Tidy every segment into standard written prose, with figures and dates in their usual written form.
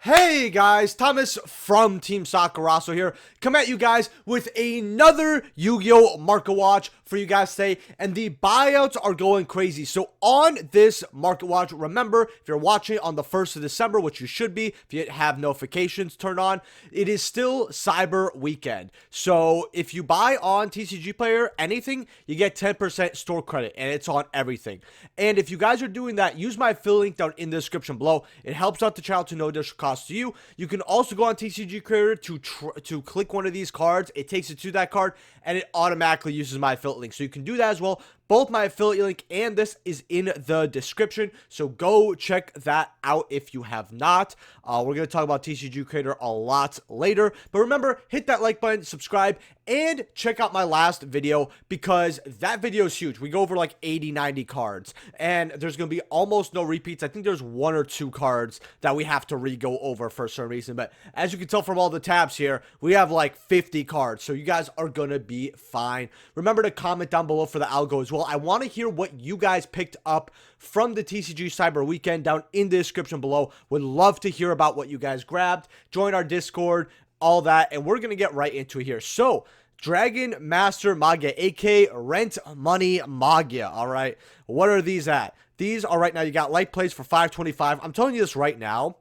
Hey guys, Thomas from Team Sakurasou here, come at you guys with another Yu-Gi-Oh! Market watch for you guys today, and the buyouts are going crazy. So on this market watch, remember, if you're watching on the 1st of December, which you should be, if you have notifications turned on, it is still Cyber Weekend. So if you buy on TCG Player, anything, you get 10% store credit, and it's on everything. And if you guys are doing that, use my affiliate link down in the description below. It helps out the channel to no additional cost to you. You can also go on TCG Creator to click one of these cards. It takes you to that card, and it automatically uses my affiliate link. So you can do that as well. Both my affiliate link and this is in the description, so go check that out if you have not. We're going to talk about TCG Creator a lot later, but remember, hit that like button, subscribe, and check out my last video because that video is huge. We go over like 80-90 cards, and there's going to be almost no repeats. I think there's 1 or 2 cards that we have to re-go over for a certain reason, but as you can tell from all the tabs here, we have like 50 cards, so you guys are going to be fine. Remember to comment down below for the algo as well. I want to hear what you guys picked up from the TCG Cyber Weekend down in the description below. Would love to hear about what you guys grabbed. Join our Discord, all that, and we're going to get right into it here. So, Dragon Master Magia, aka Rent Money Magia, all right? What are these at? These are right now, you got light plays for $5.25. I'm telling you this right now.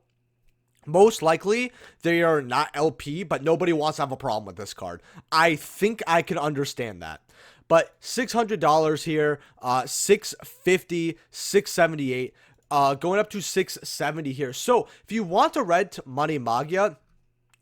Most likely, they are not LP, but nobody wants to have a problem with this card. I think I can understand that. But $600 here, $650, $678, going up to $670 here. So if you want the Red Money Magia,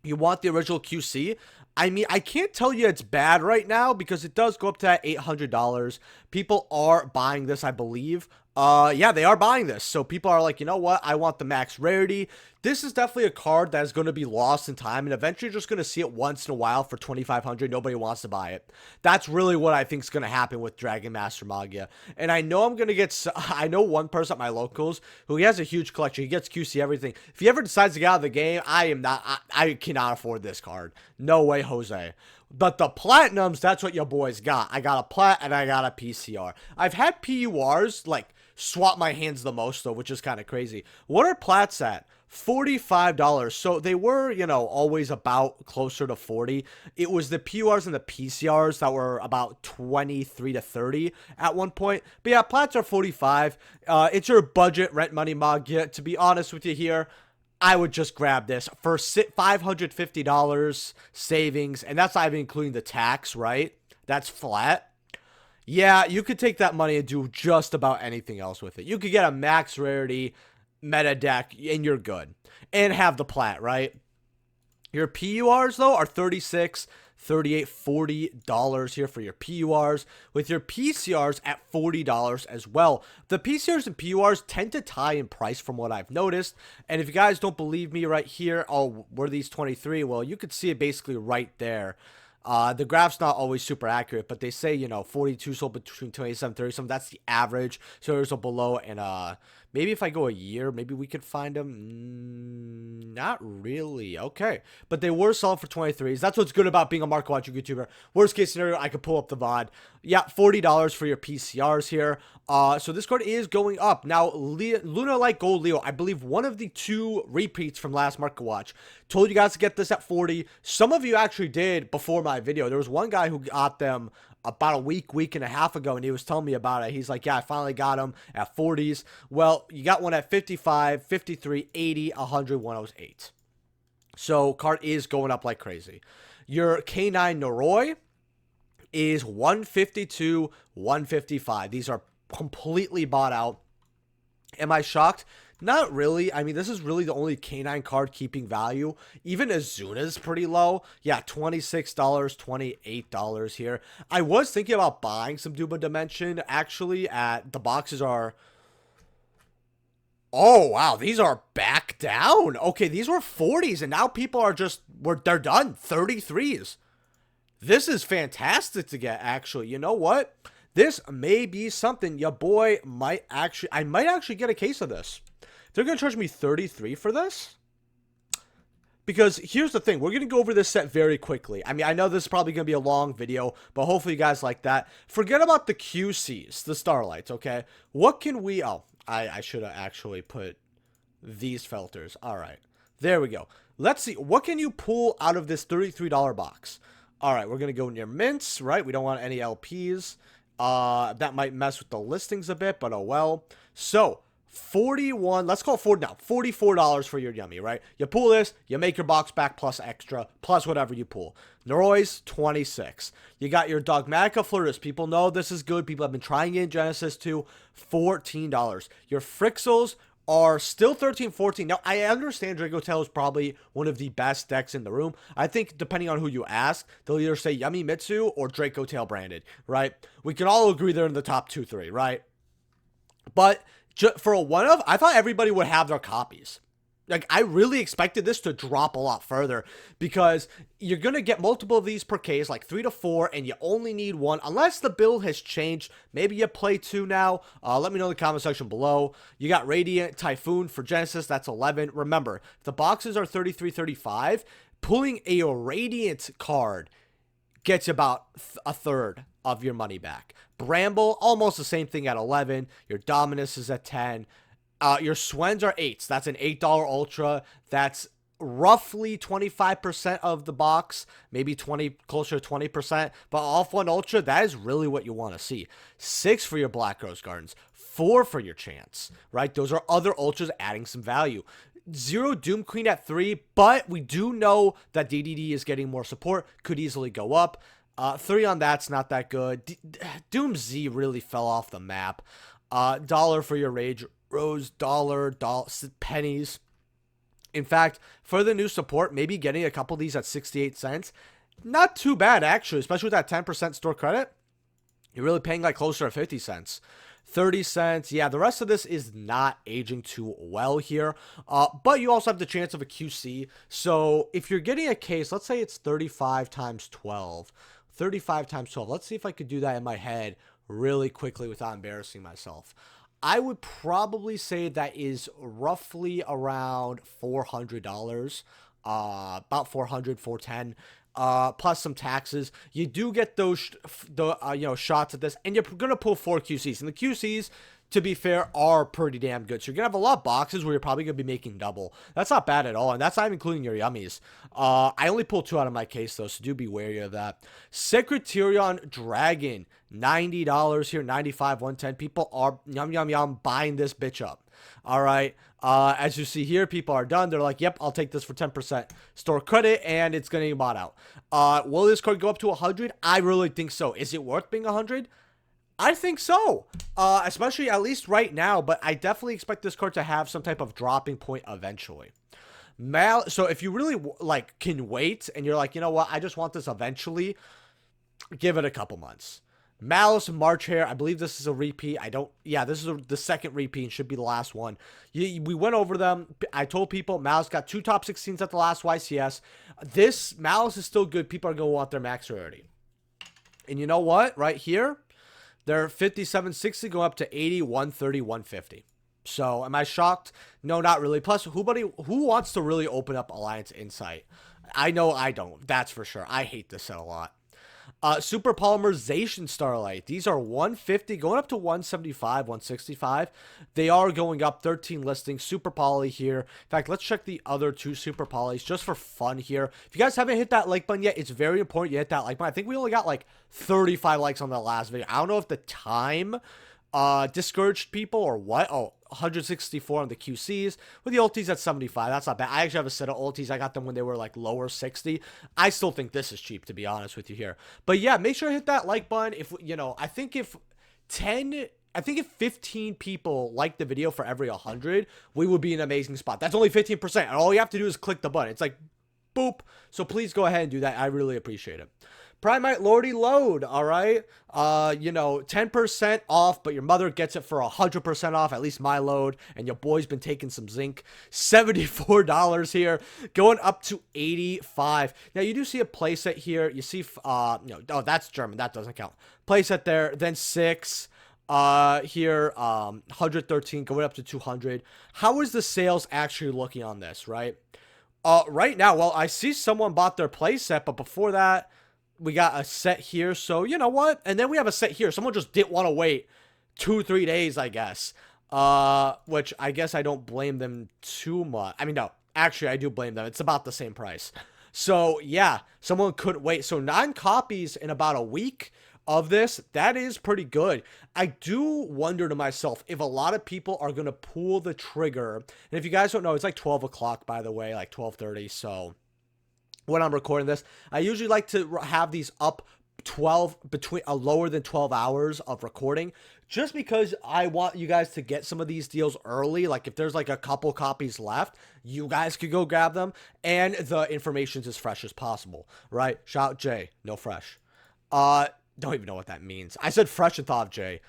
you want the original QC. I mean, I can't tell you it's bad right now because it does go up to that $800. People are buying this, I believe. Yeah, they are buying this. So people are like, you know what? I want the max rarity. This is definitely a card that is going to be lost in time, and eventually you're just going to see it once in a while for $2,500. Nobody wants to buy it. That's really what I think is going to happen with Dragon Master Magia. And I know I'm going to get, I know one person at my locals who he has a huge collection. He gets QC everything. If he ever decides to get out of the game, I cannot afford this card. No way, Jose. But the platinums, that's what your boys got. I got a plat and I got a PCR. I've had PURs like swap my hands the most though, which is kind of crazy. What are plats at? $45. So they were, you know, always about closer to 40. It was the PURs and the PCRs that were about 23 to 30 at one point. But yeah, plats are 45. It's your budget Rent Money Magia. To be honest with you here, I would just grab this for $550 savings, and that's not even including the tax, right? That's flat. Yeah, you could take that money and do just about anything else with it. You could get a max rarity meta deck, and you're good. And have the plat, right? Your PURs, though, are $36, $38, $40 here for your PURs, with your PCRs at $40 as well. The PCRs and PURs tend to tie in price from what I've noticed, and if you guys don't believe me right here, oh, were these 23? Well, you could see it basically right there. The graph's not always super accurate, but they say, you know, 42 sold between 27 30 something. That's the average. So there's a below, and maybe if I go a year, maybe we could find them. Not really. Okay, but they were sold for 23s. That's what's good about being a market watching YouTuber. Worst case scenario, I could pull up the VOD. Yeah, $40 for your PCRs here. So this card is going up now. Luna Light Gold Leo, I believe one of the 2 repeats from last market watch. Told you guys to get this at 40. Some of you actually did before my video. There was one guy who got them about a week and a half ago, and he was telling me about it. He's like, yeah, I finally got them at 40s. Well, you got one at 55, 53, 80, 100, 108. So card is going up like crazy. Your K9 Noroi is 152, 155. These are completely bought out. Am I shocked? Not really. I mean, this is really the only K9 card keeping value. Even Azuna's pretty low. Yeah, $26, $28 here. I was thinking about buying some Duba Dimension. Actually, the boxes are... Oh, wow. These are back down. Okay, these were 40s, and now people are just... They're done. 33s. This is fantastic to get, actually. You know what? This may be something your boy might actually... I might actually get a case of this. They're going to charge me 33 for this? Because here's the thing. We're going to go over this set very quickly. I mean, I know this is probably going to be a long video, but hopefully you guys like that. Forget about the QCs, the Starlights, okay? What can we... Oh, I should have actually put these filters. All right. There we go. Let's see. What can you pull out of this $33 box? All right, we're going to go near mints, right? We don't want any LPs. That might mess with the listings a bit, but oh well. So, 41, let's call it 40 now. $44 for your yummy, right? You pull this, you make your box back plus extra, plus whatever you pull. Noroi's 26. You got your Dogmatica Florist. People know this is good. People have been trying it in Genesis too. $14. Your Frixels are still 13, 14. Now, I understand Draco Tail is probably one of the best decks in the room. I think depending on who you ask, they'll either say Yummy Mitsu or Draco Tail branded, right? We can all agree they're in the top 2, 3, right? But for a one of, I thought everybody would have their copies. Like, I really expected this to drop a lot further because you're going to get multiple of these per case, like 3 to 4, and you only need one. Unless the build has changed, maybe you play 2 now. Let me know in the comment section below. You got Radiant Typhoon for Genesis, that's 11. Remember, if the boxes are 33, 35, pulling a Radiant card gets about a third of your money back. Bramble, almost the same thing at 11. Your Dominus is at 10. Your Swens are 8s. That's an $8 Ultra. That's roughly 25% of the box, maybe closer to 20%. But off one Ultra, that is really what you want to see. 6 for your Black Rose Gardens. 4 for your Chance, right? Those are other Ultras adding some value. 0 Doom Queen at 3, but we do know that DDD is getting more support. Could easily go up. 3 on that's not that good. Doom Z really fell off the map. Dollar for your Rage Rose, dollar, pennies. In fact, for the new support, maybe getting a couple of these at 68 cents. Not too bad, actually, especially with that 10% store credit. You're really paying like closer to 50 cents. 30 cents. Yeah, the rest of this is not aging too well here. But you also have the chance of a QC. So if you're getting a case, let's say it's 35 times 12. 35 times 12. Let's see if I could do that in my head really quickly without embarrassing myself. I would probably say that is roughly around $400, about 400, 410, plus some taxes. You do get those, shots at this, and you're gonna pull 4 QCs, and the QCs, to be fair, are pretty damn good. So you're gonna have a lot of boxes where you're probably gonna be making double. That's not bad at all, and that's not even including your yummies. I only pulled 2 out of my case though, so do be wary of that. Secretarion Dragon, $90 here, 95, 110. People are yum buying this bitch up. All right. As you see here, people are done. They're like, yep, I'll take this for 10% store credit, and it's gonna get bought out. Will this card go up to 100? I really think so. Is it worth being 100? I think so, especially at least right now, but I definitely expect this card to have some type of dropping point eventually. So if you really can wait and you're like, you know what, I just want this eventually, give it a couple months. Malice March Hare, I believe this is a repeat. This is the second repeat and should be the last one. We went over them. I told people Malice got 2 top 16s at the last YCS. This Malice is still good. People are going to want their max rarity. And you know what? Right here, they're 57, 60 going up to 80, 130, 150. So am I shocked? No, not really. Plus, who wants to really open up Alliance Insight? I know I don't. That's for sure. I hate this set a lot. Super Polymerization Starlight. These are 150 going up to 175, 165. They are going up 13 listings. Super Poly here. In fact, let's check the other 2 Super Polys just for fun here. If you guys haven't hit that like button yet, it's very important you hit that like button. I think we only got like 35 likes on that last video. I don't know if the time discouraged people or what. Oh, 164 on the QCs with the ultis at 75. That's not bad. I actually have a set of ultis. I got them when they were like lower 60. I still think this is cheap, to be honest with you here. But yeah, make sure to hit that like button. If I think if 15 people like the video for every 100, we would be in an amazing spot. That's only 15%, and all you have to do is click the button. It's like boop. So please go ahead and do that. I really appreciate it. Primite Lordy Load, all right? 10% off, but your mother gets it for 100% off, at least my load, and your boy's been taking some zinc. $74 here, going up to 85. Now, you do see a playset here. You see, oh, that's German. That doesn't count. Playset there, then 6. Here, 113, going up to 200. How is the sales actually looking on this, right? Right now, well, I see someone bought their playset, but before that, we got a set here, so you know what? And then we have a set here. Someone just didn't want to wait 2-3 days, I guess. Which I guess I don't blame them too much. I mean, no, Actually, I do blame them. It's about the same price. So, yeah, someone could wait. So, 9 copies in about a week of this, that is pretty good. I do wonder to myself if a lot of people are going to pull the trigger. And if you guys don't know, it's like 12 o'clock, by the way, like 12:30. So, when I'm recording this, I usually like to have these up 12 between lower than 12 hours of recording, just because I want you guys to get some of these deals early. Like if there's like a couple copies left, you guys could go grab them, and the information's as fresh as possible, right? Shout out Jay, no fresh. Don't even know what that means. I said fresh and thought of Jay.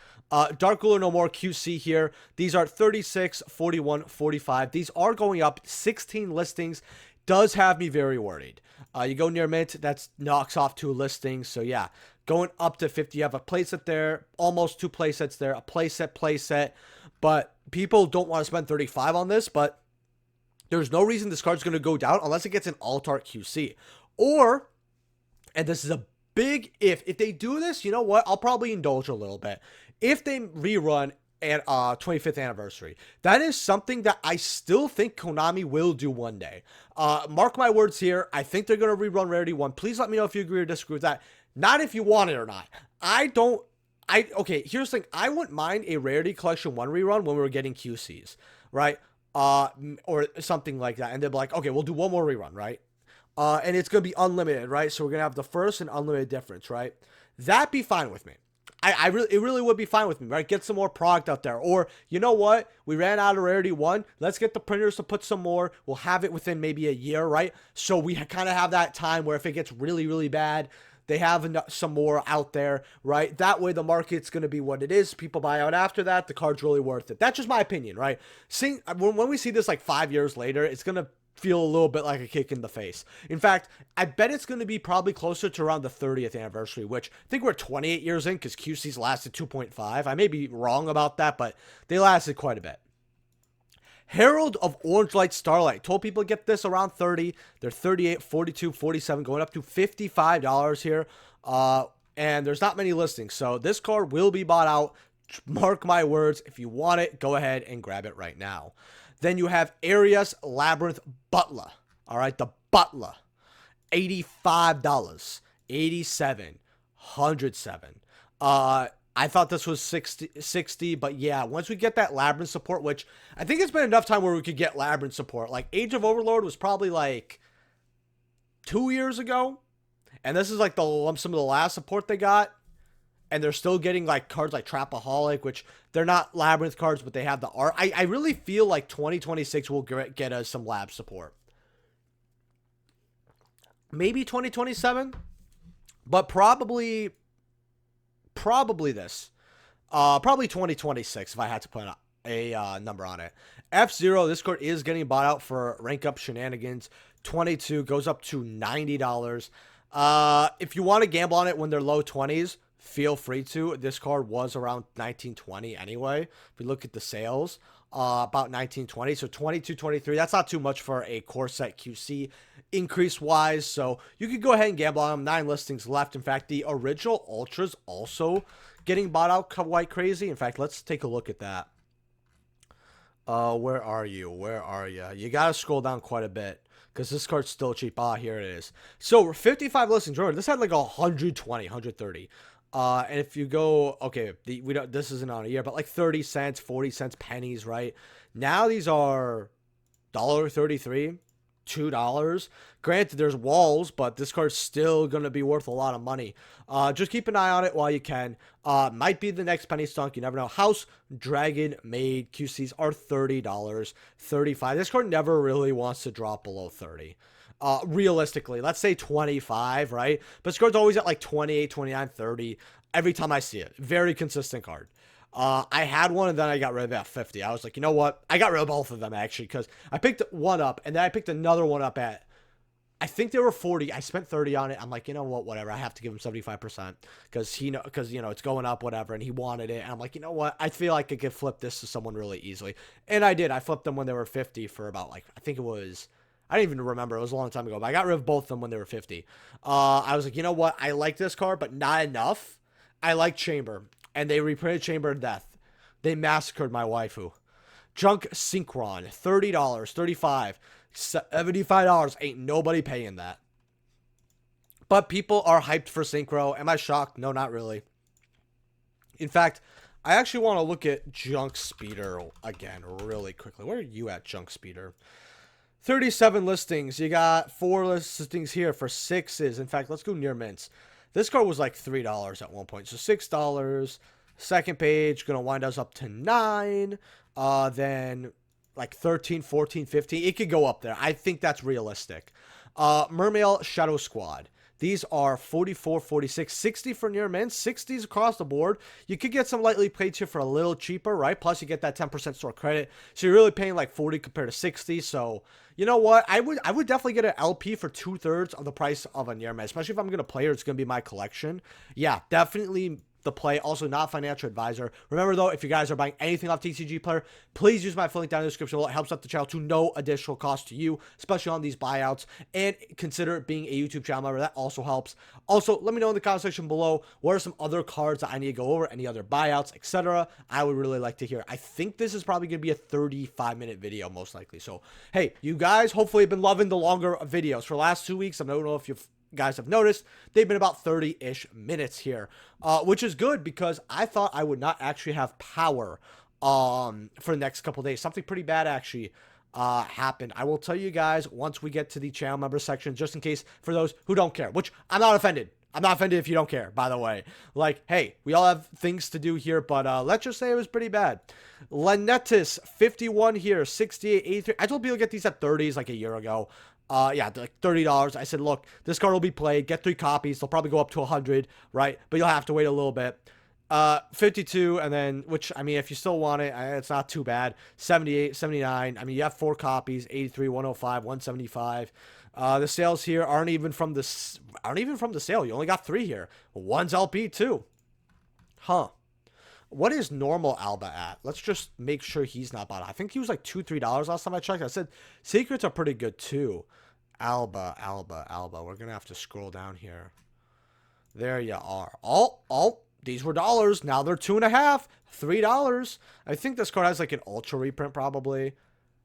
Dark Ruler No More QC here. These are 36, 41, 45. These are going up 16 listings. Does have me very worried. You go near mint, that knocks off 2 listings. So yeah, going up to 50, you have a playset there, almost 2 playsets there, a playset. But people don't want to spend 35 on this, but there's no reason this card's going to go down unless it gets an alt-art QC. Or, and this is a big if they do this, you know what? I'll probably indulge a little bit. If they rerun at 25th anniversary, that is something that I still think Konami will do one day. Mark my words here. I think they're going to rerun Rarity 1. Please let me know if you agree or disagree with that. Not if you want it or not. Okay, here's the thing. I wouldn't mind a Rarity Collection 1 rerun when we were getting QCs, right? Or something like that. And they'll be like, okay, we'll do one more rerun, right? And it's going to be unlimited, right? So we're going to have the first and unlimited difference, right? That'd be fine with me. It really would be fine with me, right? Get some more product out there. Or, you know what? We ran out of Rarity 1. Let's get the printers to put some more. We'll have it within maybe a year, right? So we kind of have that time where if it gets really, really bad, they have some more out there, right? That way the market's going to be what it is. People buy out after that. The card's really worth it. That's just my opinion, right? When we see this like 5 years later, it's going to feel a little bit like a kick in the face. In fact, I bet it's going to be probably closer to around the 30th anniversary, which I think we're 28 years in because QC's lasted 2.5. I may be wrong about that, but they lasted quite a bit. Herald of Orange Light Starlight. Told people to get this around 30. They're 38, 42, 47, going up to $55 here. And there's not many listings, so this card will be bought out. Mark my words. If you want it, go ahead and grab it right now. Then you have Arias Labyrinth Butler. All right, the Butler. $85. 87. 107. I thought this was 60, but yeah, once we get that Labyrinth support, which I think it's been enough time where we could get Labyrinth support. Like, Age of Overlord was probably like 2 years ago, and this is like some of the last support they got. And they're still getting like cards like Trapaholic, which they're not Labyrinth cards, but they have the art. I really feel like 2026 will get us some lab support. Maybe 2027, but probably this. Probably 2026 if I had to put a number on it. F-Zero, this card is getting bought out for rank up shenanigans. 22 goes up to $90. If you want to gamble on it when they're low 20s, feel free to. This card was around 1920 anyway. If we look at the sales, about 1920. So 22, 23. That's not too much for a core set QC increase wise. So you could go ahead and gamble on them. 9 listings left. In fact, the original Ultras also getting bought out quite crazy. In fact, let's take a look at that. Where are you? You got to scroll down quite a bit because this card's still cheap. Here it is. So 55 listings. Remember, this had like 120, 130. And if you go, okay, this isn't on a year, but like 30 cents, 40 cents, pennies, right? Now these are $1.33, $2. Granted, there's walls, but this card's still going to be worth a lot of money. Just keep an eye on it while you can. Might be the next penny stunk. You never know. House Dragon Maid QCs are $30, $35. This card never really wants to drop below 30. Realistically, let's say 25, right? But this card's always at like 28, 29, 30 every time I see it. Very consistent card. I had one and then I got rid of it at 50. I was like, you know what? I got rid of both of them actually because I picked one up and then I picked another one up at, I think they were 40. I spent 30 on it. I'm like, you know what? Whatever. I have to give him 75% because it's going up, whatever. And he wanted it. And I'm like, you know what? I feel like I could flip this to someone really easily. And I did. I flipped them when they were 50 for about like, I think it was, I don't even remember. It was a long time ago, but I got rid of both of them when they were 50. I was like, you know what? I like this card, but not enough. I like Chamber, and they reprinted Chamber of Death. They massacred my waifu. Junk Synchron, $30, $35. $75. Ain't nobody paying that. But people are hyped for synchro. Am I shocked? No, not really. In fact, I actually want to look at Junk Speeder again really quickly. Where are you at, Junk Speeder? 37 listings. You got 4 listings here for 6s. In fact, let's go near mints. This card was like $3 at one point. So $6. Second page, going to wind us up to 9. Then like 13, 14, 15. It could go up there. I think that's realistic. Mermail Shadow Squad. These are 44, 46, 60 for near mint, 60s across the board. You could get some lightly plates here for a little cheaper, right? Plus you get that 10% store credit. So you're really paying like 40 compared to 60. So you know what? I would definitely get an LP for 2/3 of the price of a near mint, especially if I'm going to play or it's going to be my collection. Yeah, definitely the play. Also not financial advisor. Remember though, if you guys are buying anything off TCG Player, please use my affiliate link down in the description below. It helps out the channel to no additional cost to you, especially on these buyouts, and consider being a YouTube channel member. That also helps. Also, let me know in the comment section below what are some other cards that I need to go over, any other buyouts, etc. I would really like to hear. I think this is probably going to be a 35-minute video most likely. So hey, you guys hopefully have been loving the longer videos for the last 2 weeks. I don't know if you've guys have noticed they've been about 30-ish minutes here, which is good because I thought I would not actually have power for the next couple days. Something pretty bad actually happened. I will tell you guys once we get to the channel member section, just in case for those who don't care, which I'm not offended. I'm not offended if you don't care, by the way. Like, hey, we all have things to do here, but let's just say it was pretty bad. Lenetis, 51 here, 68, 83. I told people to get these at 30s like a year ago. Yeah, like $30. I said, look, this card will be played. Get 3 copies. They'll probably go up to 100, right? But you'll have to wait a little bit. 52, and then, which, I mean, if you still want it, it's not too bad. 78, 79. I mean, you have 4 copies. 83, 105, 175. The sales here aren't even from the sale. You only got 3 here. One's LP too. Huh. What is normal Alba at? Let's just make sure he's not bought. I think he was like $2, $3 last time I checked. I said secrets are pretty good too. Alba. We're gonna have to scroll down here. There you are. Oh, these were dollars. Now they're $2.50, $3. I think this card has like an ultra reprint probably.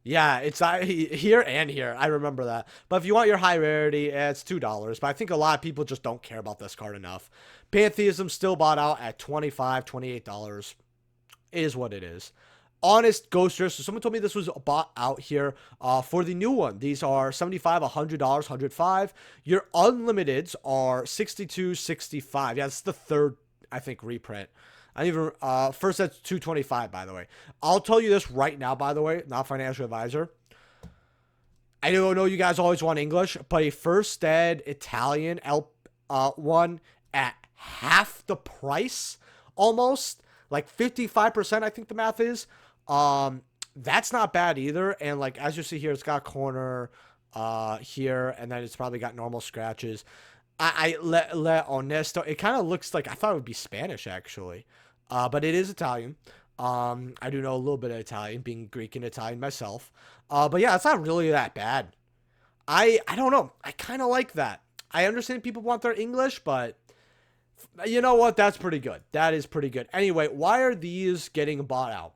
Yeah, it's here and here. I remember that. But if you want your high rarity, it's $2. But I think a lot of people just don't care about this card enough. Pantheism still bought out at $25, $28. It is what it is. Honest Ghoster. So someone told me this was bought out here for the new one. These are $75, $100, $105. Your unlimiteds are $62, $65. Yeah, it's the third, I think, reprint. I even first that's $225, by the way. I'll tell you this right now, by the way, not financial advisor. I don't know you guys always want English, but a first ed Italian one at half the price, almost like 55%. I think the math is. That's not bad either. And like as you see here, it's got corner here, and then it's probably got normal scratches. Le Honesto. It kind of looks like I thought it would be Spanish actually. But it is Italian. I do know a little bit of Italian, being Greek and Italian myself. But yeah, it's not really that bad. I don't know. I kind of like that. I understand people want their English, but you know what? That's pretty good. That is pretty good. Anyway, why are these getting bought out?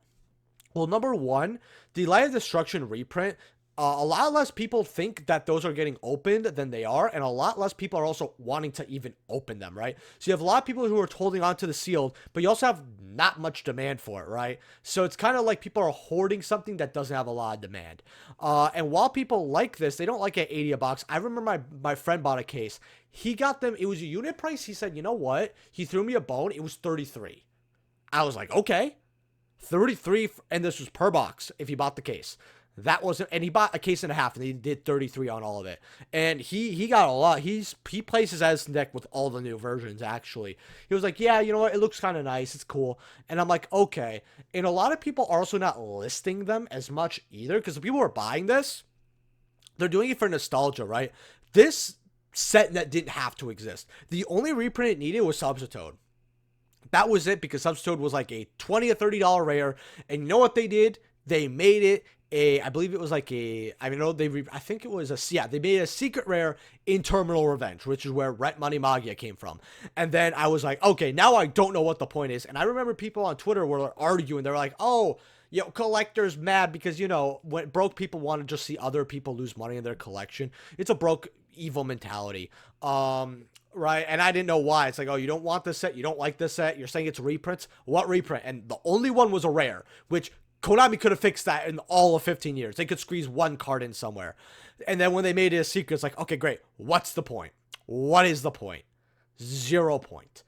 Well, number one, the Light of Destruction reprint. A lot less people think that those are getting opened than they are, and a lot less people are also wanting to even open them, right? So you have a lot of people who are holding on to the sealed, but you also have not much demand for it, right? So it's kind of like people are hoarding something that doesn't have a lot of demand. And while people like this, they don't like it at 80 a box. I remember my friend bought a case. He got them, it was a unit price. He said, you know what? He threw me a bone. It was 33. I was like, okay. 33, and this was per box if you bought the case. That wasn't, and he bought a case and a half, and he did 33 on all of it. And he got a lot. He plays his as deck with all the new versions. Actually, he was like, yeah, you know what, it looks kind of nice, it's cool. And I'm like, okay. And a lot of people are also not listing them as much either, because the people who are buying this, they're doing it for nostalgia, right? This set that didn't have to exist. The only reprint it needed was Substitute. That was it, because Substitute was like a $20 or $30 rare. And you know what they did? They made it I believe it was like a, I know I think it was yeah, they made a secret rare in Terminal Revenge, which is where Master Magia came from. And then I was like, okay, now I don't know what the point is. And I remember people on Twitter were arguing. They were like, oh, collectors mad because, when broke people want to just see other people lose money in their collection. It's a broke evil mentality. Right? And I didn't know why. It's like, oh, you don't want this set, you don't like this set, you're saying it's reprints? What reprint? And the only one was a rare, which Konami could have fixed that in all of 15 years. They could squeeze one card in somewhere. And then when they made it a secret, it's like, okay, great. What's the point? What is the point? 0 point.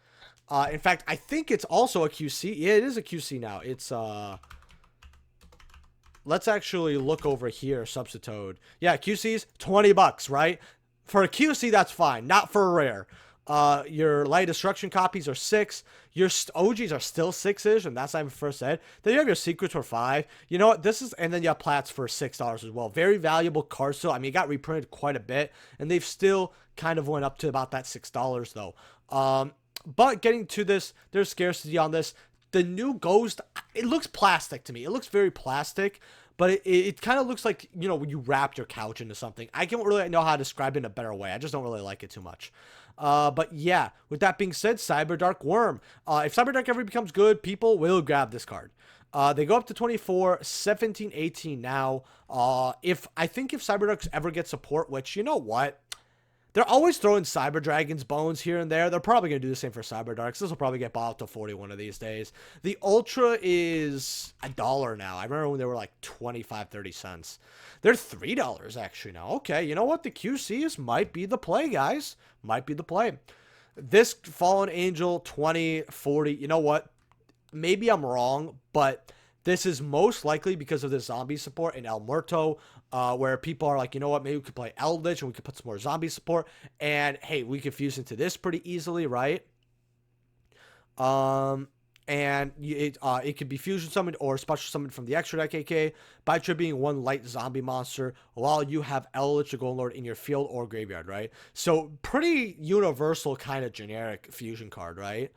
In fact, I think it's also a QC. Yeah, it is a QC now. It's, let's actually look over here, Substitute. Yeah, QC's $20, right? For a QC, that's fine. Not for a rare. Your light destruction copies are 6. Your OGs are still 6-ish, and that's not even first ed. Then you have your secrets for 5. You know what? This is, and then you have plats for $6 as well. Very valuable cards still. I mean, it got reprinted quite a bit, and they've still kind of went up to about that $6 though. But getting to this, there's scarcity on this. The new Ghost, it looks plastic to me. It looks very plastic. But it kind of looks like, when you wrapped your couch into something. I don't really know how to describe it in a better way. I just don't really like it too much. But yeah, with that being said, Cyberdark Worm. If Cyberdark ever becomes good, people will grab this card. They go up to 24, 17, 18 now. I think if Cyberdarks ever get support, which, you know what? They're always throwing Cyber Dragon's bones here and there. They're probably going to do the same for Cyberdarks. This will probably get bought up to 41 of these days. The Ultra is $1 now. I remember when they were like 25, 30 cents. They're $3 actually now. Okay, you know what? The QCs might be the play, guys. Might be the play. This Fallen Angel, 20, 40. You know what? Maybe I'm wrong, but this is most likely because of the zombie support in El Muerto, where people are like, you know what, maybe we could play Eldlich and we could put some more zombie support. And hey, we could fuse into this pretty easily, right? And it could be fusion summoned or special summoned from the extra deck, AK, by tributing one light zombie monster while you have Eldlich the Golden Lord in your field or graveyard, right? So pretty universal kind of generic fusion card, right?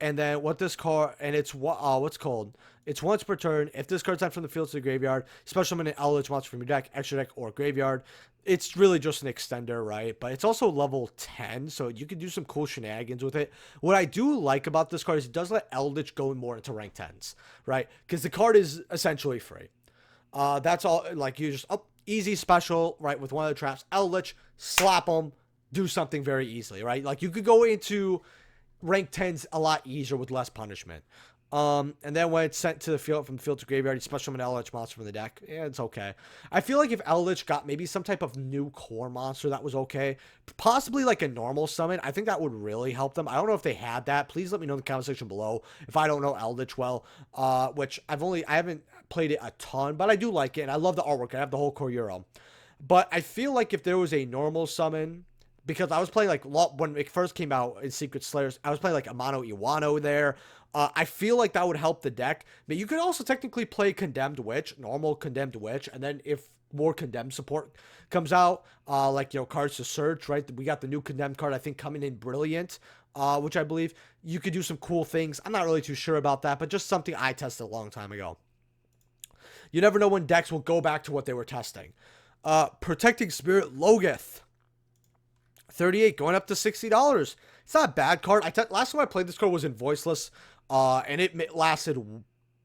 And then what this card, and it's what's called, it's once per turn. If this card's sent from the field to the graveyard, special summon an Eldlich monster from your deck, extra deck, or graveyard. It's really just an extender, right? But it's also level 10, so you can do some cool shenanigans with it. What I do like about this card is it does let Eldlich go more into rank 10s, right? Because the card is essentially free. That's all, like, you just, easy special, right, with one of the traps. Eldlich, slap them, do something very easily, right? Like, you could go into rank 10's a lot easier with less punishment. And then when it's sent to the field, from the field to graveyard, you special summon an Eldlich monster from the deck. Yeah, it's okay. I feel like if Eldlich got maybe some type of new core monster, that was okay. Possibly like a normal summon. I think that would really help them. I don't know if they had that. Please let me know in the comment section below if I don't know Eldlich well. Which I haven't played it a ton, but I do like it, and I love the artwork. I have the whole core Euro. But I feel like if there was a normal summon, because I was playing like when it first came out in Secret Slayers, I was playing like Amano Iwano there. I feel like that would help the deck. But you could also technically play Condemned Witch, normal Condemned Witch, and then if more Condemned support comes out, like, cards to search, right? We got the new Condemned card, I think, coming in Brilliant, which I believe you could do some cool things. I'm not really too sure about that, but just something I tested a long time ago. You never know when decks will go back to what they were testing. Protecting Spirit Logith. 38 going up to $60. It's not a bad card. Last time I played this card was in Voiceless, and it lasted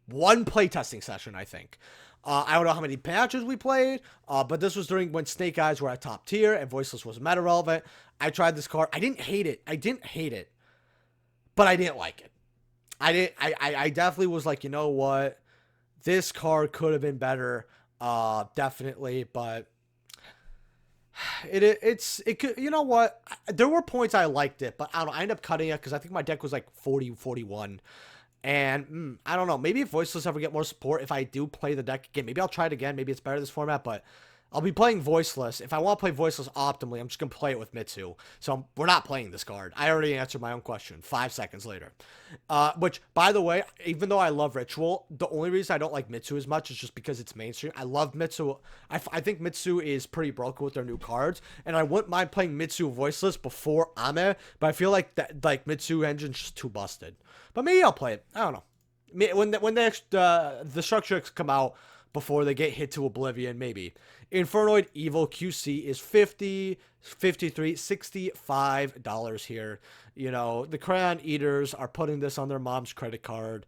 one playtesting session, I think. I don't know how many patches we played, but this was during when Snake Eyes were at top tier and Voiceless was meta relevant. I tried this card. I didn't hate it, but I didn't like it. I definitely was like, you know what, this card could have been better, definitely, but it could, you know what, there were points I liked it, but I don't know, I ended up cutting it because I think my deck was like 40, 41. And I don't know, maybe if Voiceless ever get more support, if I do play the deck again, maybe I'll try it again. Maybe it's better this format, but I'll be playing Voiceless. If I want to play Voiceless optimally, I'm just going to play it with Mitsu. So we're not playing this card. I already answered my own question 5 seconds later. Which, by the way, even though I love Ritual, the only reason I don't like Mitsu as much is just because it's mainstream. I love Mitsu. I think Mitsu is pretty broken with their new cards. And I wouldn't mind playing Mitsu Voiceless before Ame. But I feel like that Mitsu engine's just too busted. But maybe I'll play it. I don't know. When the structure come out before they get hit to oblivion, maybe. Infernoid Evil QC is $50, $53, $65 here. The Crayon Eaters are putting this on their mom's credit card.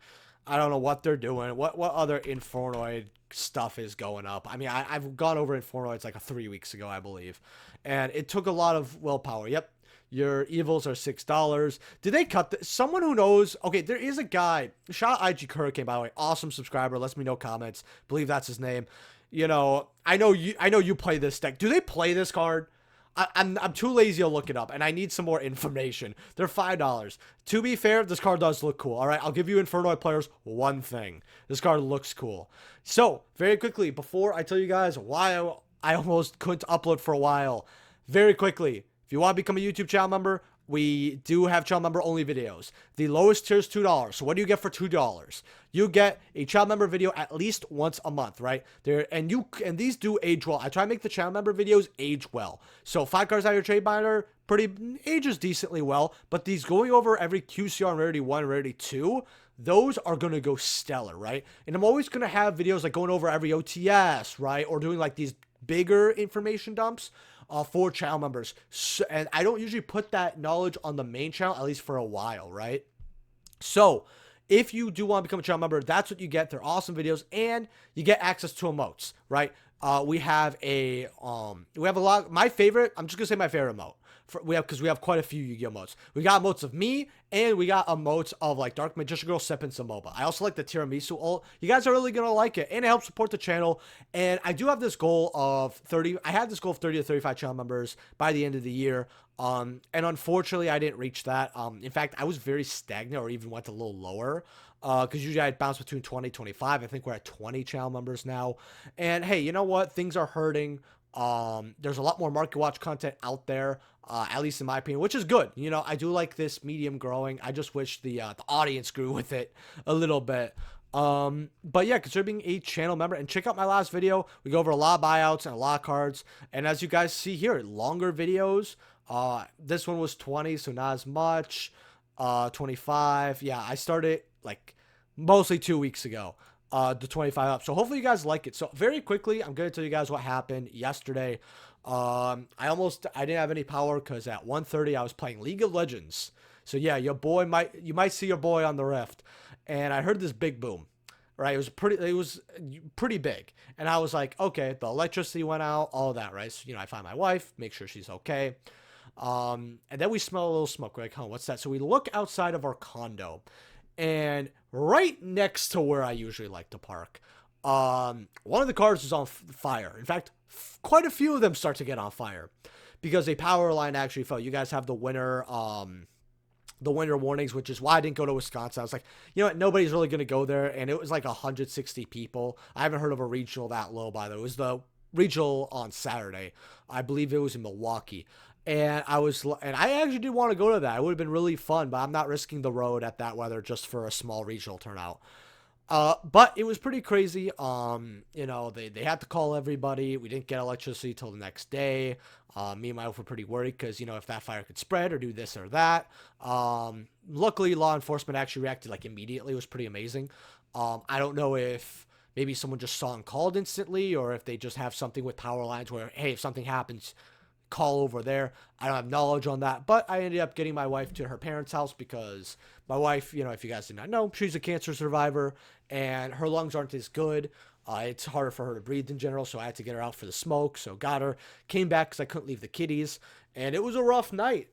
I don't know what they're doing. What other Infernoid stuff is going up? I mean, I've gone over Infernoids like 3 weeks ago, I believe, and it took a lot of willpower. Yep. Your evils are $6. Did they cut this? Someone who knows. Okay, there is a guy. Shout out IG Hurricane, by the way. Awesome subscriber. Lets me know comments. Believe that's his name. You know, I know you play this deck. Do they play this card? I'm too lazy to look it up, and I need some more information. They're $5. To be fair, this card does look cool. All right, I'll give you Infernoid players one thing. This card looks cool. So, very quickly, before I tell you guys why I almost couldn't upload for a while, very quickly, if you want to become a YouTube channel member, we do have channel member only videos. The lowest tier is $2. So what do you get for $2? You get a channel member video at least once a month, right? And these do age well. I try to make the channel member videos age well. So 5 cards out of your trade binder ages decently well, but these going over every QCR and rarity 1, rarity 2, those are going to go stellar, right? And I'm always going to have videos like going over every OTS, right? Or doing like these bigger information dumps for channel members. So, and I don't usually put that knowledge on the main channel, at least for a while, right? So if you do want to become a channel member, that's what you get. They're awesome videos, and you get access to emotes, right? We have a lot. My favorite, I'm just gonna say my favorite emote. Because we have quite a few Yu-Gi-Oh emotes. We got emotes of me, and we got emotes of like Dark Magician Girl, sipping some MOBA. I also like the tiramisu ult. You guys are really gonna like it, and it helps support the channel. And I do have this goal of 30. I had this goal of 30 to 35 channel members by the end of the year. And unfortunately, I didn't reach that. In fact, I was very stagnant, or even went a little lower. Because usually I'd bounce between 20 25. I think we're at 20 channel members now. And hey, you know what? Things are hurting. There's a lot more market watch content out there, at least in my opinion, which is good. You know, I do like this medium growing. I just wish the audience grew with it a little bit. But yeah, consider being a channel member, and check out my last video. We go over a lot of buyouts and a lot of cards. And as you guys see here, longer videos. This one was 20, so not as much. 25. Yeah, I started like mostly 2 weeks ago. The 25 up. So hopefully you guys like it. So very quickly, I'm going to tell you guys what happened yesterday. I didn't have any power because at 1:30 I was playing League of Legends. So yeah, you might see your boy on the Rift, and I heard this big boom. Right, it was pretty big, and I was like, okay, the electricity went out, all that, right? So, you know, I find my wife, make sure she's okay. And then we smell a little smoke. We're like, oh, what's that? So we look outside of our condo, and right next to where I usually like to park, one of the cars is on fire. In fact, quite a few of them start to get on fire because a power line actually fell. You guys have the winter warnings, which is why I didn't go to Wisconsin. I was like, you know what, nobody's really going to go there, and it was like 160 people. I haven't heard of a regional that low, by the way. It was the regional on Saturday. I believe it was in Milwaukee. And I actually did want to go to that. It would have been really fun, but I'm not risking the road at that weather just for a small regional turnout. But it was pretty crazy. You know, they had to call everybody. We didn't get electricity till the next day. Me and my wife were pretty worried because, you know, if that fire could spread or do this or that. Luckily, law enforcement actually reacted like immediately. It was pretty amazing. I don't know if maybe someone just saw and called instantly, or if they just have something with power lines where, hey, if something happens, call over there. I don't have knowledge on that, but I ended up getting my wife to her parents' house because my wife, you know, if you guys did not know, she's a cancer survivor and her lungs aren't as good. It's harder for her to breathe in general, so I had to get her out for the smoke. So got her, came back because I couldn't leave the kiddies, and it was a rough night.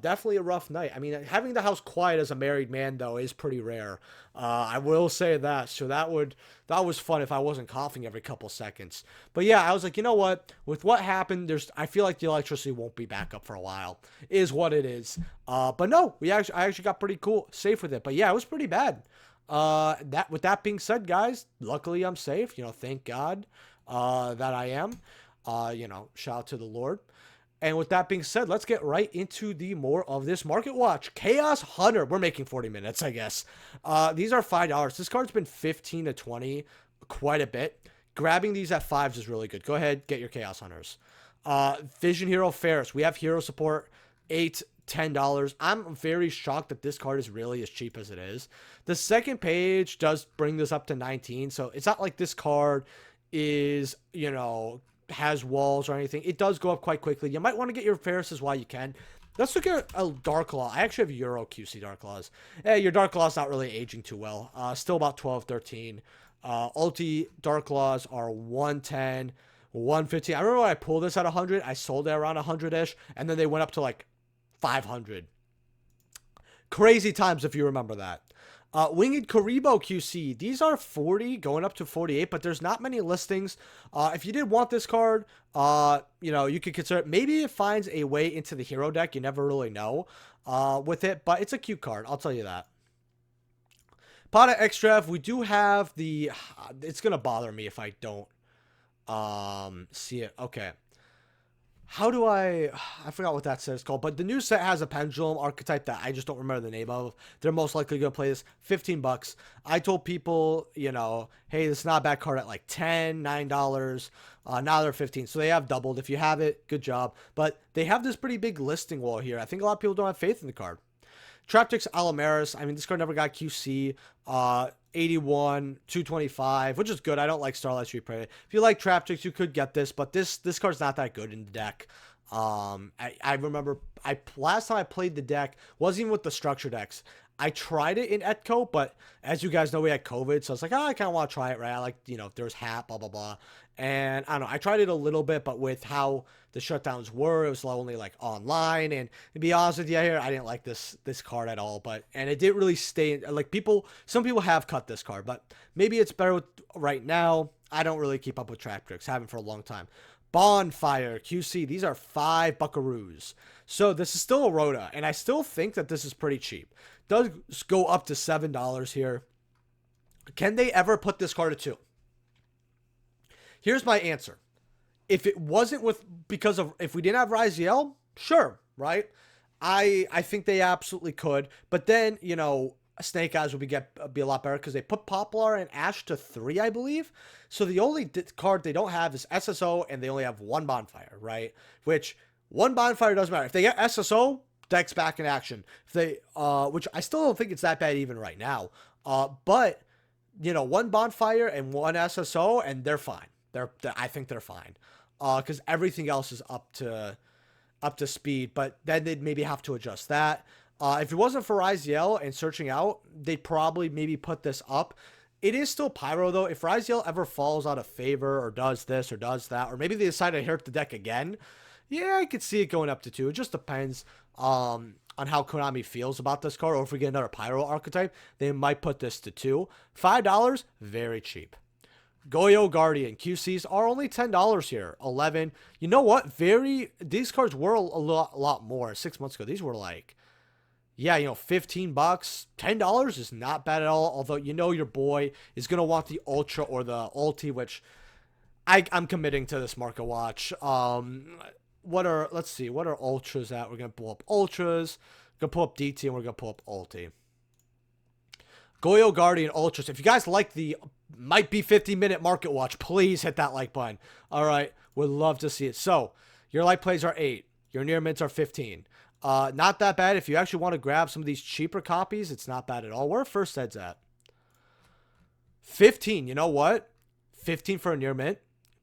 Definitely a rough night. I mean, having the house quiet as a married man, though, is pretty rare. I will say that. So that was fun if I wasn't coughing every couple seconds. But yeah, I was like, you know what? With what happened, I feel like the electricity won't be back up for a while. Is what it is. But no, I actually got pretty safe with it. But yeah, it was pretty bad. With that being said, guys, luckily I'm safe. You know, thank God that I am. You know, shout out to the Lord. And with that being said, let's get right into the more of this market watch. Chaos Hunter. We're making 40 minutes, I guess. These are $5. This card's been 15 to 20, quite a bit. Grabbing these at 5s is really good. Go ahead, get your Chaos Hunters. Vision Hero Ferris. We have hero support, $8, $10. I'm very shocked that this card is really as cheap as it is. The second page does bring this up to 19, so it's not like this card is, you know, has walls or anything. It does go up quite quickly. You might want to get your Ferrises while you can. Let's look at a Dark Claw. I actually have Euro QC Dark Claws. Hey, your Dark Claw's not really aging too well. Still about 12, 13. Ulti Dark Claws are 110, 115. I remember when I pulled this at 100, I sold it around 100-ish, and then they went up to like 500. Crazy times if you remember that. Winged Karibo QC. These are 40 going up to 48, but there's not many listings. If you did want this card, you know, you could consider it. Maybe it finds a way into the hero deck. You never really know with it, but it's a cute card. I'll tell you that. Pot of Extra. We do have the... It's going to bother me if I don't see it. Okay. How do I forgot what that set is called, but the new set has a pendulum archetype that I just don't remember the name of. They're most likely going to play this. 15 bucks. I told people, you know, hey, this is not a bad card at like 10, $9. Now they're 15. So they have doubled. If you have it, good job. But they have this pretty big listing wall here. I think a lot of people don't have faith in the card. Traptrix Alamaris. I mean, this card never got QC. 81, 225, which is good. I don't like Starlight Reprint. If you like Traptrix, you could get this, but this card's not that good in the deck. I remember last time I played the deck wasn't even with the structure decks. I tried it in Etco, but as you guys know, we had COVID, so I was like, oh, I kind of want to try it, right? I like, you know, if there's Hat, blah, blah, blah. And I don't know, I tried it a little bit, but with how the shutdowns were, it was only like online. And to be honest with you here, I didn't like this card at all. And it didn't really stay, like some people have cut this card, but maybe it's better right now. I don't really keep up with Traptrix, haven't for a long time. Bonfire QC, these are 5 buckaroos. So this is still a Rhoda, and I still think that this is pretty cheap. Does go up to $7 here. Can they ever put this card at 2? Here's my answer. If it wasn't if we didn't have Raziel, sure, right? I think they absolutely could. But then, you know, Snake Eyes would be a lot better because they put Poplar and Ash to 3, I believe. So the only card they don't have is SSO, and they only have 1 Bonfire, right? Which 1 Bonfire doesn't matter. If they get SSO, deck's back in action. If they, which I still don't think it's that bad even right now. But you know, 1 Bonfire and 1 SSO, and they're fine. I think they're fine. Because everything else is up to speed. But then they'd maybe have to adjust that. If it wasn't for Raziel and searching out, they'd probably maybe put this up. It is still Pyro, though. If Raziel ever falls out of favor or does this or does that, or maybe they decide to hurt the deck again, yeah, I could see it going up to 2. It just depends on how Konami feels about this card, or if we get another Pyro archetype, they might put this to 2. $5, very cheap. Goyo Guardian QCs are only $10 here. 11. You know what? These cards were a lot more 6 months ago. These were like, yeah, you know, 15 bucks. $10 is not bad at all. Although, you know, your boy is gonna want the Ultra or the Ulti, which I'm committing to this market watch. Let's see, what are Ultras at? We're gonna pull up Ultras. We're gonna pull up DT, and we're gonna pull up Ulti. Goyo Guardian Ultras. If you guys like the might be 50-minute market watch, please hit that like button. All right, would love to see it. So your light plays are 8. Your near mints are 15. Not that bad. If you actually want to grab some of these cheaper copies, it's not bad at all. Where are first heads at? 15. You know what? 15 for a near mint.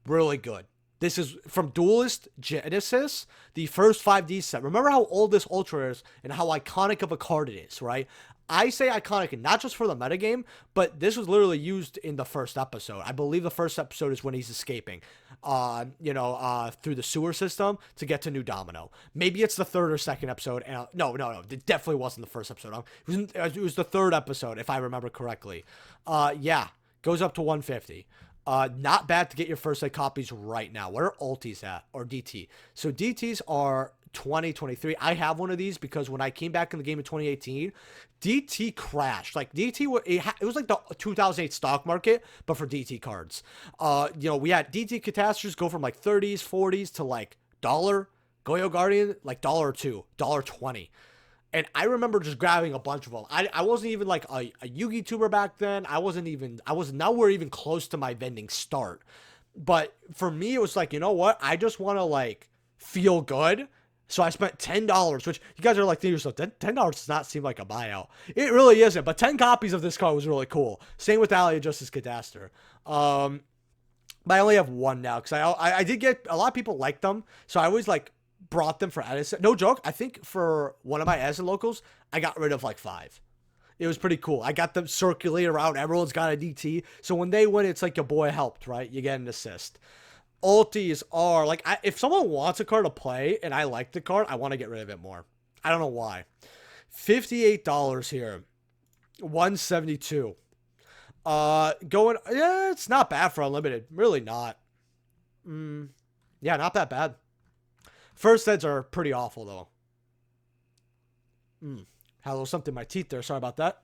Really good. This is from Duelist Genesis, the first 5D set. Remember how old this Ultra is and how iconic of a card it is, right? I say iconic, not just for the metagame, but this was literally used in the first episode. I believe the first episode is when he's escaping, through the sewer system to get to New Domino. Maybe it's the 3rd or 2nd episode. And no. It definitely wasn't the first episode. It was the 3rd episode, if I remember correctly. Yeah, goes up to 150. Not bad to get your first set copies right now. Where are Ultis at? Or DT? So DTs are 2023. I have one of these because when I came back in the game in 2018, DT crashed. Like DT, it was like the 2008 stock market, but for DT cards. You know, we had DT catastrophes go from like 30s, 40s to like $1. Goyo Guardian, like $2, $1.20. And I remember just grabbing a bunch of them. I wasn't even like a Yu-Gi tuber back then. I was nowhere even close to my vending start. But for me, it was like, you know what? I just want to like feel good. So I spent $10, which you guys are like, thinking to yourself, $10 does not seem like a buyout. It really isn't, but 10 copies of this card was really cool. Same with Alley of Justice Cadaster. But I only have 1 now, because I did get, a lot of people like them, so I always like brought them for Edison. No joke. I think for one of my Edison locals, I got rid of like 5. It was pretty cool. I got them circulate around. Everyone's got a DT. So when they win, it's like your boy helped, right? You get an assist. Ultis are like, if someone wants a card to play and I like the card, I want to get rid of it more. I don't know why. $58 here. 172. Yeah, it's not bad for unlimited. Really not. Yeah, not that bad. First eds are pretty awful though. Had a little something in my teeth there. Sorry about that.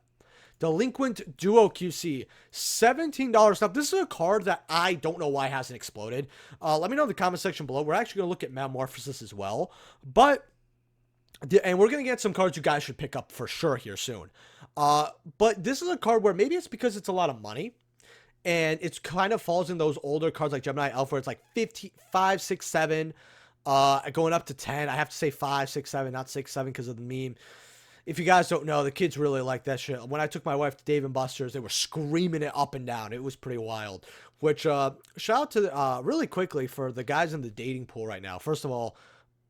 Delinquent Duo QC. $17 now. This is a card that I don't know why hasn't exploded. Let me know in the comment section below. We're actually going to look at Metamorphosis as well. And we're going to get some cards you guys should pick up for sure here soon. But this is a card where maybe it's because it's a lot of money. And it kind of falls in those older cards like Gemini Elf where it's like 5, 6, 7. Going up to 10. I have to say 5, 6, 7, not 6, 7 because of the meme. If you guys don't know, the kids really like that shit. When I took my wife to Dave & Buster's, they were screaming it up and down. It was pretty wild. Which, shout out to, really quickly for the guys in the dating pool right now. First of all,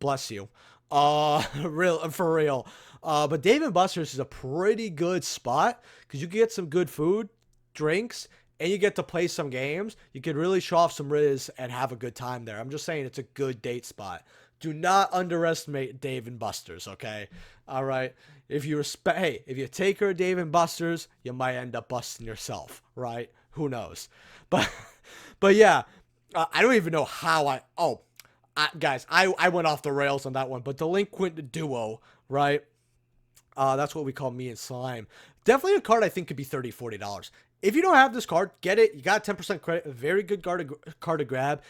bless you. For real. But Dave & Buster's is a pretty good spot because you can get some good food, drinks, and you get to play some games. You can really show off some Riz and have a good time there. I'm just saying it's a good date spot. Do not underestimate Dave & Buster's, okay? All right? If you take her to Dave & Buster's, you might end up busting yourself, right? Who knows? But yeah, I don't even know how guys, I went off the rails on that one. But Delinquent Duo, right? That's what we call me and Slime. Definitely a card I think could be $30, $40. If you don't have this card, get it. You got 10% credit. A very good card to grab.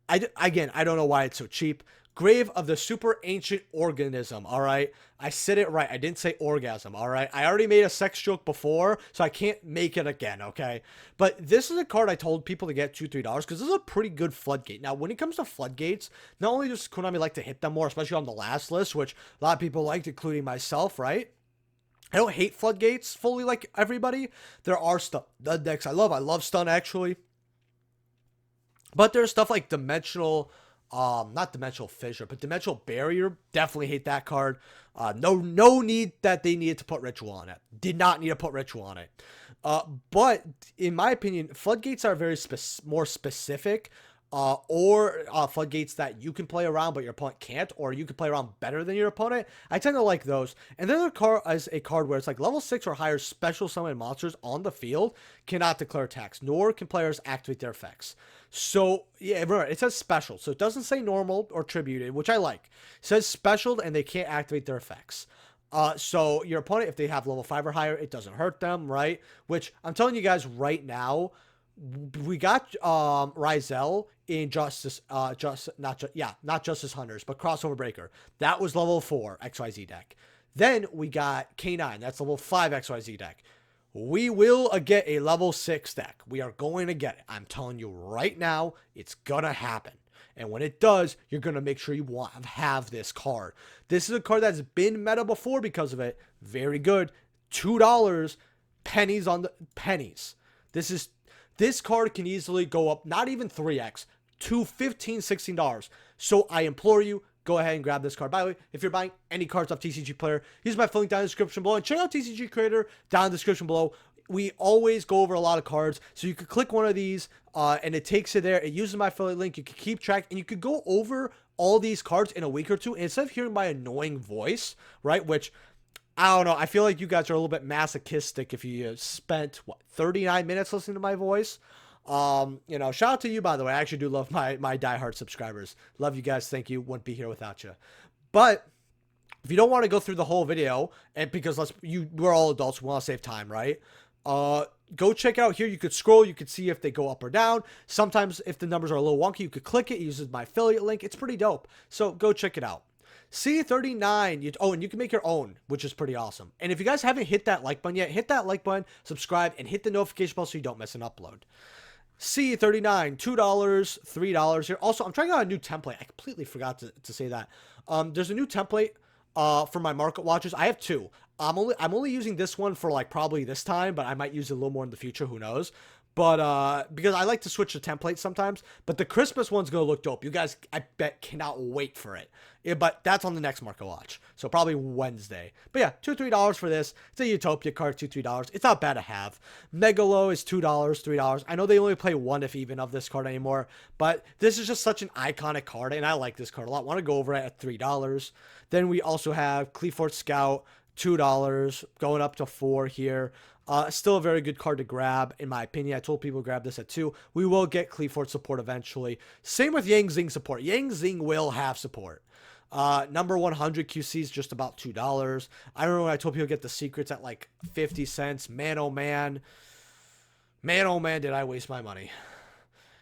Again, I don't know why it's so cheap. Grave of the Super Ancient Organism, all right? I said it right. I didn't say orgasm, all right? I already made a sex joke before, so I can't make it again, okay? But this is a card I told people to get $2, $3 because this is a pretty good floodgate. Now, when it comes to floodgates, not only does Konami like to hit them more, especially on the last list, which a lot of people liked, including myself, right? I don't hate floodgates fully like everybody. There are stuff, the decks I love stun actually. But there's stuff like Dimensional, not Dimensional Fissure, but Dimensional Barrier. Definitely hate that card. No need that they needed to put Ritual on it. Did not need to put Ritual on it. But in my opinion, floodgates are very more specific. Or floodgates that you can play around but your opponent can't, or you can play around better than your opponent. I tend to like those. And then the card is a card where it's like level 6 or higher special summon monsters on the field cannot declare attacks, nor can players activate their effects. So yeah, remember, it says special, so it doesn't say normal or tributed, which I like. It says special and they can't activate their effects. So your opponent, if they have level 5 or higher, it doesn't hurt them, right? Which I'm telling you guys right now, we got Ryzel in not Justice Hunters, but Crossover Breaker. That was level 4 XYZ deck. Then we got K9. That's level 5 XYZ deck. We will get a level 6 deck. We are going to get it. I'm telling you right now, it's gonna happen. And when it does, you're gonna make sure you have this card. This is a card that's been meta before because of it. Very good. $2, pennies on the pennies. This card can easily go up, not even 3x, to $15, $16. So I implore you, go ahead and grab this card. By the way, if you're buying any cards off TCG Player, use my link down in the description below. And check out TCG Creator down in the description below. We always go over a lot of cards. So you could click one of these and it takes you there. It uses my affiliate link. You can keep track and you could go over all these cards in a week or two. And instead of hearing my annoying voice, right, which I don't know. I feel like you guys are a little bit masochistic if you spent, 39 minutes listening to my voice. Shout out to you, by the way. I actually do love my diehard subscribers. Love you guys. Thank you. Wouldn't be here without you. But if you don't want to go through the whole video, and because we're all adults, we want to save time, right? Go check out here. You could scroll. You could see if they go up or down. Sometimes if the numbers are a little wonky, you could click it. It uses my affiliate link. It's pretty dope. So go check it out. C39, and you can make your own, which is pretty awesome. And if you guys haven't hit that like button yet, hit that like button, subscribe, and hit the notification bell so you don't miss an upload. C39, $2, $3 here. Also, I'm trying out a new template. I completely forgot to say that. There's a new template for my market watches. I have 2. I'm only using this one for like probably this time, but I might use it a little more in the future. Who knows? But because I like to switch the template sometimes, but the Christmas one's gonna look dope. You guys, I bet, cannot wait for it. Yeah, but that's on the next Market Watch, so probably Wednesday. But yeah, $2-3 for this. It's a Utopia card, $2-3. It's not bad to have. Megalo is $2, $3. I know they only play one if even of this card anymore, but this is just such an iconic card, and I like this card a lot. Want to go over it at $3. Then we also have Cleefort Scout, $2, going up to $4 here. Still a very good card to grab, in my opinion. I told people to grab this at $2. We will get Cleefort support eventually. Same with Yang Zing support. Yang Zing will have support. Number 100 QC is just about $2. I remember when I told people to get the secrets at like 50 cents. Man, oh man. Man, oh man, did I waste my money.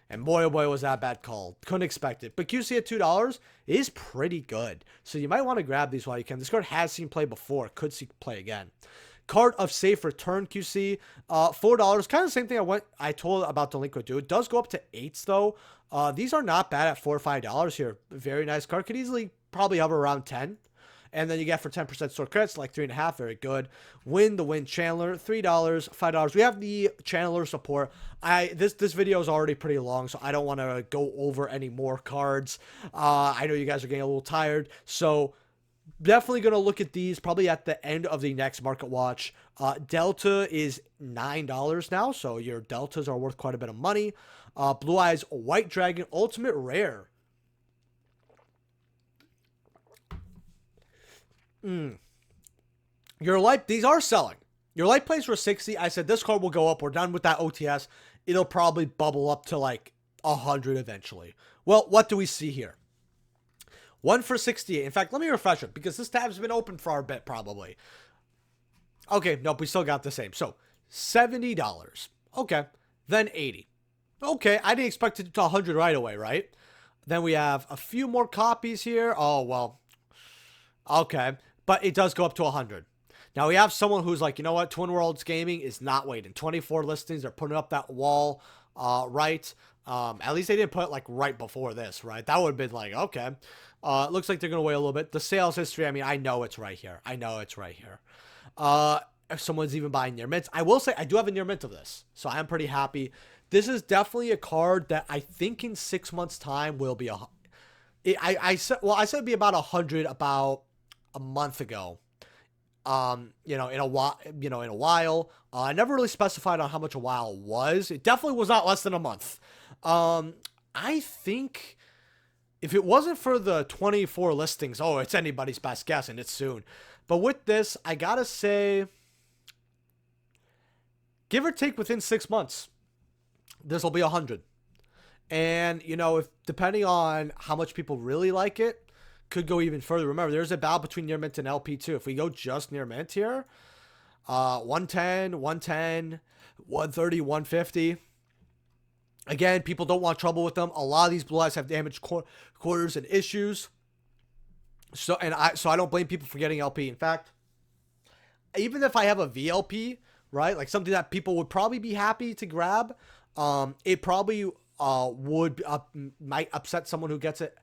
And boy, oh boy, was that bad call. Couldn't expect it. But QC at $2 is pretty good. So you might want to grab these while you can. This card has seen play before. Could see play again. Card of Safe Return QC, $4. Kind of the same thing I told about Delinquent Dude. It does go up to 8s though. These are not bad at $4 or $5 here. Very nice card. Could easily probably hover around 10. And then you get for 10% store credits, like 3.5. Very good. The Win Chandler, $3, $5. We have the Chandler support. This video is already pretty long, so I don't want to go over any more cards. I know you guys are getting a little tired, so definitely going to look at these probably at the end of the next Market Watch. Delta is $9 now, so your Deltas are worth quite a bit of money. Blue Eyes White Dragon Ultimate Rare. Your light, these are selling. Your light plays for 60. I said this card will go up. We're done with that OTS. It'll probably bubble up to like 100 eventually. Well, what do we see here? One for 68. In fact, let me refresh it because this tab's been open for our bit probably. Okay, nope, we still got the same. So $70. Okay, then 80. Okay, I didn't expect it to 100 right away, right? Then we have a few more copies here. Oh, well, okay, but it does go up to 100. Now we have someone who's like, you know what? Twin Worlds Gaming is not waiting. 24 listings. They're putting up that wall, right? At least they didn't put it like right before this, right? That would have been like, okay. It looks like they're going to wait a little bit. The sales history, I mean, I know it's right here. I know it's right here. If someone's even buying near mints, I will say I do have a near mint of this, so I'm pretty happy. This is definitely a card that I think in 6 months' time will be I said it'd be about 100 about a month ago. In a while, I never really specified on how much a while was. It definitely was not less than a month. I think if it wasn't for the 24 listings, oh, it's anybody's best guess and it's soon. But with this, I gotta say, give or take within 6 months, this will be 100. And, if depending on how much people really like it, could go even further. Remember, there's a battle between near mint and LP too. If we go just near mint here, 110, 110, 130, 150. Again, people don't want trouble with them. A lot of these blue eyes have damaged quarters and issues. So I don't blame people for getting LP. In fact, even if I have a VLP, right, like something that people would probably be happy to grab, it probably might upset someone who gets it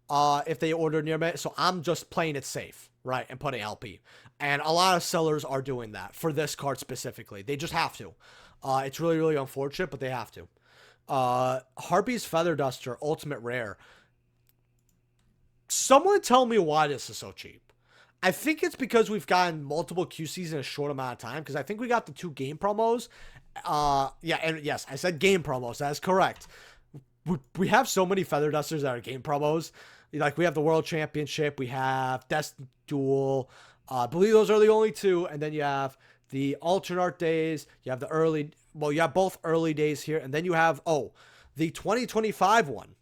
if they order near mint. So I'm just playing it safe, right, and putting LP. And a lot of sellers are doing that for this card specifically. They just have to. It's really, really unfortunate, but they have to. Harpy's Feather Duster Ultimate Rare. Someone tell me why this is so cheap. I think it's because we've gotten multiple QCs in a short amount of time, because I think we got the 2 game promos. Yeah, and yes, I said game promos. That is correct. We have so many Feather Dusters that are game promos. Like, we have the World Championship. We have Destiny Duel. I believe those are the only 2. And then you have the alternate art days. You have the early... Well, you have both early days here. And then you have, the 2025 one.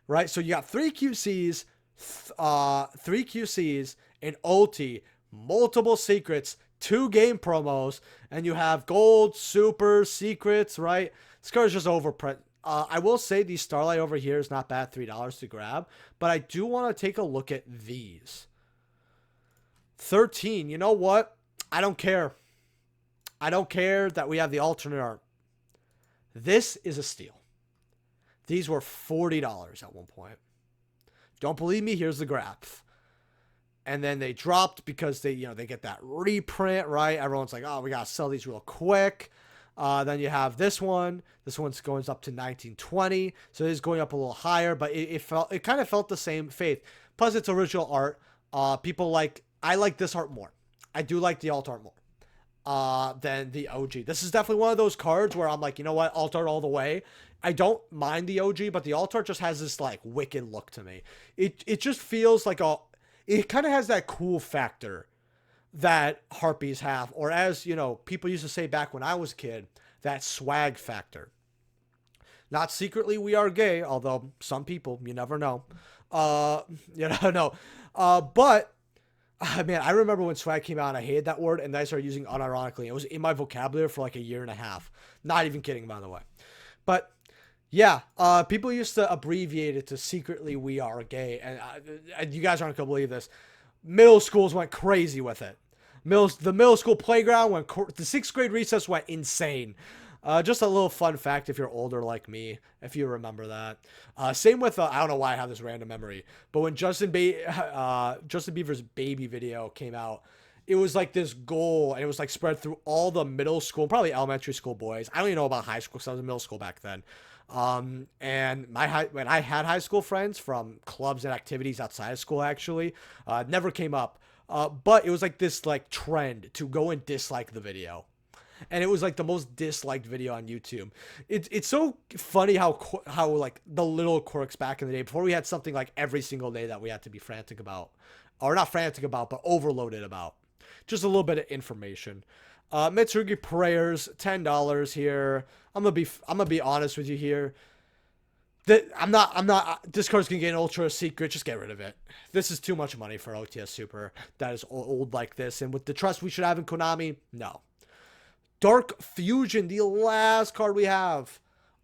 Right? So you got 3 QCs... 3 QCs, an ulti, multiple secrets, 2 game promos, and you have gold, super, secrets, right? This card is just overprint. I will say the Starlight over here is not bad, $3 to grab, but I do want to take a look at these. 13, you know what? I don't care. I don't care that we have the alternate art. This is a steal. These were $40 at one point. Don't believe me? Here's the graph. And then they dropped because they get that reprint, right? Everyone's like, oh, we got to sell these real quick. Then you have this one. This one's going up to 1920, so it is going up a little higher, but it kind of felt the same faith. Plus, it's original art. I like this art more. I do like the alt art more than the OG. This is definitely one of those cards where I'm like, you know what, alt art all the way. I don't mind the OG, but the alt art just has this like wicked look to me. It just feels like it kind of has that cool factor that Harpies have, or as you know, people used to say back when I was a kid, that swag factor. Not secretly we are gay, although some people, you never know. You don't know. But man, I remember when swag came out and I hated that word, and then I started using it unironically. It was in my vocabulary for like a year and a half. Not even kidding, by the way. But yeah, people used to abbreviate it to secretly we are gay, and you guys aren't gonna believe this. Middle schools went crazy with it. The middle school playground the 6th grade recess went insane. Just a little fun fact if you're older like me, if you remember that. Same with, I don't know why I have this random memory, but when Justin Bieber's baby video came out, it was like this goal, and it was like spread through all the middle school, probably elementary school boys. I don't even know about high school because I was in middle school back then. And when I had high school friends from clubs and activities outside of school, actually, never came up. But it was like this like trend to go and dislike the video. And it was like the most disliked video on YouTube. It's so funny how like the little quirks back in the day, before we had something like every single day that we had to be frantic about, or not frantic about, but overloaded about. Just a little bit of information. Mitsurugi prayers, $10 here. I'm gonna be honest with you here. This card's gonna get an ultra secret. Just get rid of it. This is too much money for OTS Super that is old like this. And with the trust we should have in Konami, no. Dark Fusion, the last card we have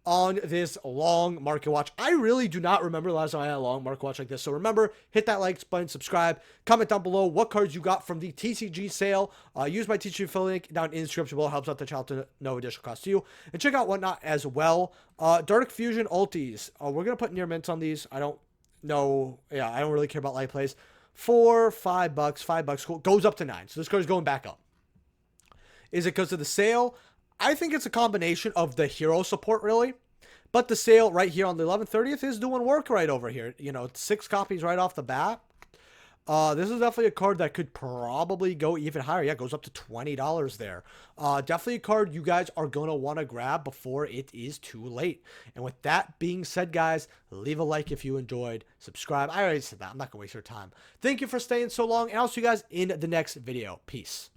on this long market watch. I really do not remember the last time I had a long market watch like this. So remember, hit that like button, subscribe, comment down below what cards you got from the TCG sale. Use my TCG affiliate link down in the description below. Helps out the channel to no additional cost to you. And check out Whatnot as well. Dark Fusion ultis. We're going to put near mints on these. I don't know. Yeah, I don't really care about light plays. $4, $5, $5. Cool. Goes up to 9. So this card is going back up. Is it because of the sale? I think it's a combination of the hero support, really. But the sale right here on the 11th, 30th is doing work right over here. You know, 6 copies right off the bat. This is definitely a card that could probably go even higher. Yeah, it goes up to $20 there. Definitely a card you guys are going to want to grab before it is too late. And with that being said, guys, leave a like if you enjoyed. Subscribe. I already said that. I'm not going to waste your time. Thank you for staying so long, and I'll see you guys in the next video. Peace.